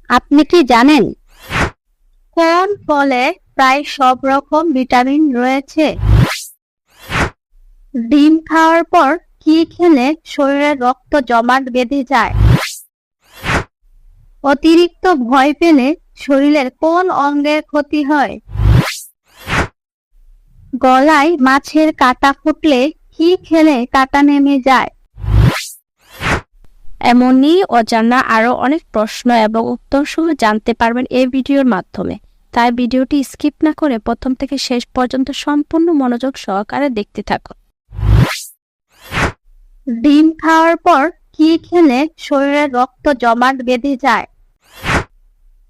আপনি কি জানেন কোন ফলে প্রায় সব রকম ভিটামিন রয়েছে? ডিম খাওয়ার পর কি খেলে শরীরে রক্ত জমাট বেঁধে যায়? অতিরিক্ত ভয় পেলে শরীরের কোন অঙ্গের ক্ষতি হয়? গলায় মাছের কাঁটা ফুটলে কি খেলে কাঁটা নেমে যায়? এমনই অজানা আরো অনেক প্রশ্ন এবং উত্তর সহ জানতে পারবেন এই ভিডিওর মাধ্যমে। তাই ভিডিওটি স্কিপ না করে প্রথম থেকে শেষ পর্যন্ত সম্পূর্ণ মনোযোগ সহকারে দেখতে থাকুন। ডিম খাওয়ার পর কি খেলে শরীরে রক্ত জমাট বেঁধে যায়?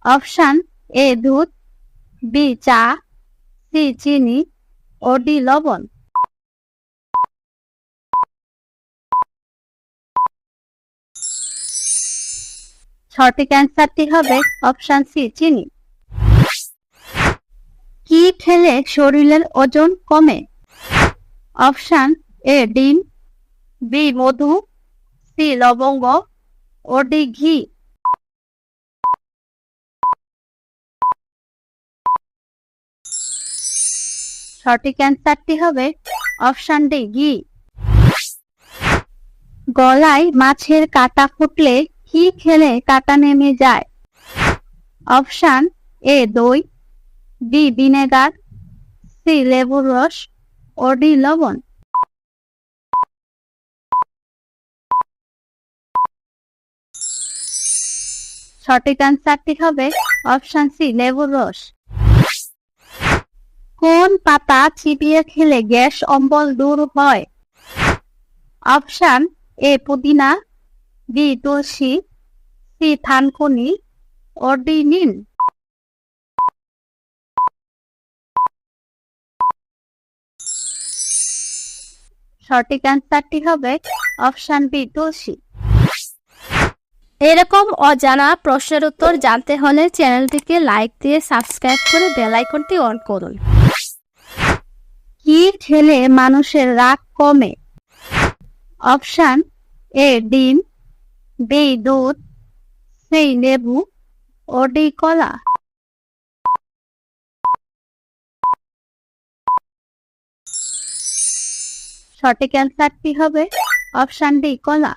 অপশন এ দুধ, বি চা, সি চিনি ও ডি লবণ। সঠিক অ্যান্সারটি হবে অপশন সি চিনি। কি খেলে শরীরের ওজন কমে? অপশন এ ডিম, বি মধু, সি লবঙ্গ ও ডি ঘি। সঠিক অ্যান্সারটি হবে অপশন ডি ঘি। গলায় মাছের কাঁটা ফুটলে কি খেলে কাঁটা নেমে যায়? অপশন এ দই, বি ভিনেগার, সি লেবুর রস ও ডি লবণ। সঠিক অ্যান্সারটি হবে অপশন সি লেবুর রস। কোন পাতা চিবিয়ে খেলে গ্যাস অম্বল দূর হয়? অপশন এ পুদিনা, বি তুলসী, সি থানকুনি ও ডি নিম। সঠিক অ্যান্সারটি হবে অপশন বি তুলসী। এরকম অজানা প্রশ্নের উত্তর জানতে হলে চ্যানেলটিকে লাইক দিয়ে সাবস্ক্রাইব করে বেল আইকনটি অন করুন। কি খেলে মানুষের রাগ কমে? অপশন এ ডিম, বি দুধ, সি লেবু ও ডি কলা। সঠিক অ্যান্সারটি হবে অপশন ডি কলা।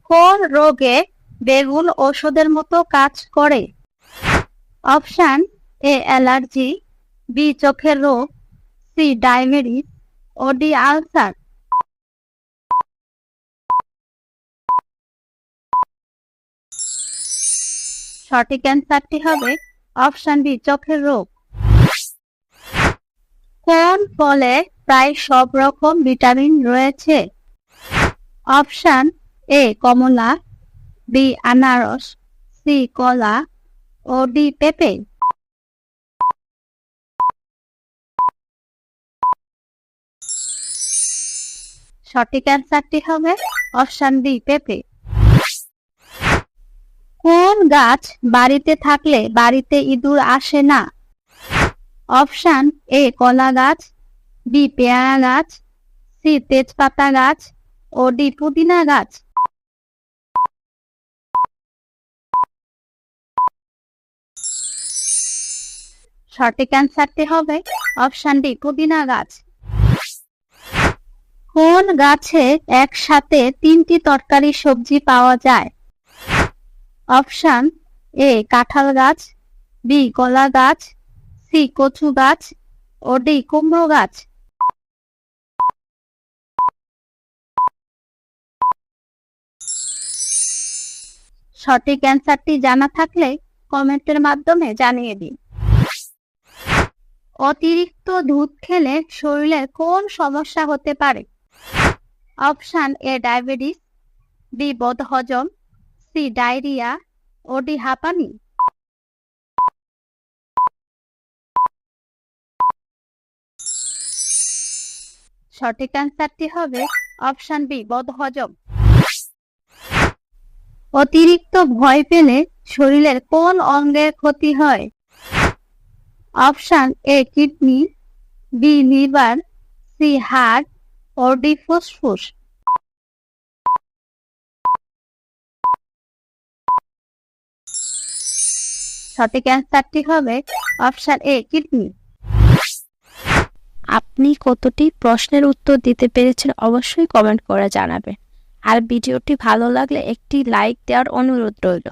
কোন রোগে বেগুন ওষুধের মতো কাজ করে? অপশন এ অ্যালার্জি, বি চোখের রোগ, সি ডায়াবেটিস ও ডি আলসার। সঠিক অ্যান্সারটি হবে অপশন বি চোখের রোগ। কোন ফলে প্রায় সব রকম ভিটামিন রয়েছে? অপশন এ কমলা, বি আনারস, সি কলা ও ডি পেঁপে। সঠিক অ্যান্সারটি হবে অপশন ডি পেঁপে। কোন গাছ বাড়িতে থাকলে বাড়িতে ইঁদুর আসে না? অপশন এ কলা গাছ, বি পেয়ারা গাছ, সি তেজপাতা গাছ ও ডি পুদিনা গাছ। সঠিক অ্যান্সারটি হবে অপশন ডি পুদিনা গাছ। কোন গাছে একসাথে তিনটি তরকারি সবজি পাওয়া যায়? অপশন এ কাঁঠাল গাছ, বি কলা গাছ, সি কচু গাছ ও ডি কুমড়ো গাছ। সঠিক অ্যান্সারটি জানা থাকলে কমেন্টের মাধ্যমে জানিয়ে দিন। অতিরিক্ত দুধ খেলে শরীরের কোন সমস্যা হতে পারে? অপশন এ ডায়াবেটিস, বি বদহজম, সি ডায়রিয়া ও ডি হাঁপানি। সঠিক অ্যান্সারটি হবে অপশন বি বদহজম। অতিরিক্ত ভয় পেলে শরীরের কোন অঙ্গের ক্ষতি হয়? Option A kidney, B liver, C heart ও ডি ফুসফুস। সঠিক অ্যান্সারটি হবে অপশন এ কিডনি। আপনি কতটি প্রশ্নের উত্তর দিতে পেরেছেন অবশ্যই কমেন্ট করে জানাবেন। আর ভিডিওটি ভালো লাগলে একটি লাইক দেওয়ার অনুরোধ রইল।